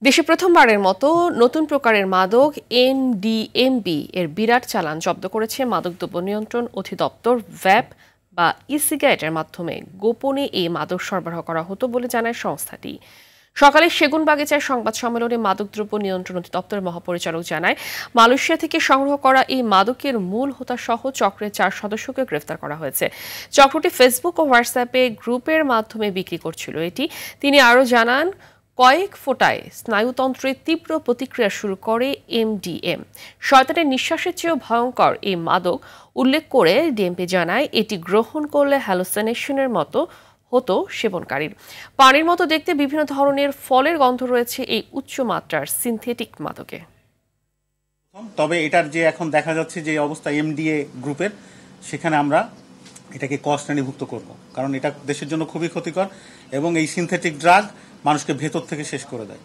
দেশে প্রথমবারের মতো নতুন প্রকারের মাদক এনডিএমবি এর বিরাট চালান জব্দ করেছে মাদকদ্রব্য নিয়ন্ত্রণ অধিদপ্তর ভ্যাপ বা ই-সিগারেটের মাধ্যমে গোপনে এই মাদক সরবরাহ করা হতো বলে জানায় সংস্থাটি। সকালে সেগুনবাগিচায় সংবাদ সম্মেলনে মাদকদ্রব্য নিয়ন্ত্রণ অধিদপ্তরের মহাপরিচালক জানায়, মালয়েশিয়া থেকে সংগ্রহ করা এই মাদকের মূল হোতা সহ চক্রের 4 সদস্যকে গ্রেফতার করা হয়েছে। চক্রটি ফেসবুক ও হোয়াটসঅ্যাপে গ্রুপের মাধ্যমে বিক্রি করছিল এটি। তিনি আরও জানান, কয়েক ফোঁটায় স্নায়ুতন্ত্রে তীব্র প্রতিক্রিয়া শুরু করে এমডিএম। শয়তানের নিঃশ্বাসের চেয়েও ভয়ঙ্কর এই মাদক উল্লেখ করে ডিএমপি জানায়, এটি গ্রহণ করলে হ্যালুসিনেশনের মতো হতো সেবনকারীর। পানির মতো দেখতে বিভিন্ন ধরনের ফলের গন্ধ রয়েছে এই উচ্চ মাত্রার সিনথেটিক মাদকে। তবে এটার যে এখন দেখা যাচ্ছে যে অবস্থা এমডিএ গ্রুপের, সেখানে আমরা এটাকে ক শ্রেণীভুক্ত করব, কারণ এটা দেশের জন্য খুবই ক্ষতিকর এবং এই সিনথেটিক ড্রাগ মানুষকে ভেতর থেকে শেষ করে দেয়।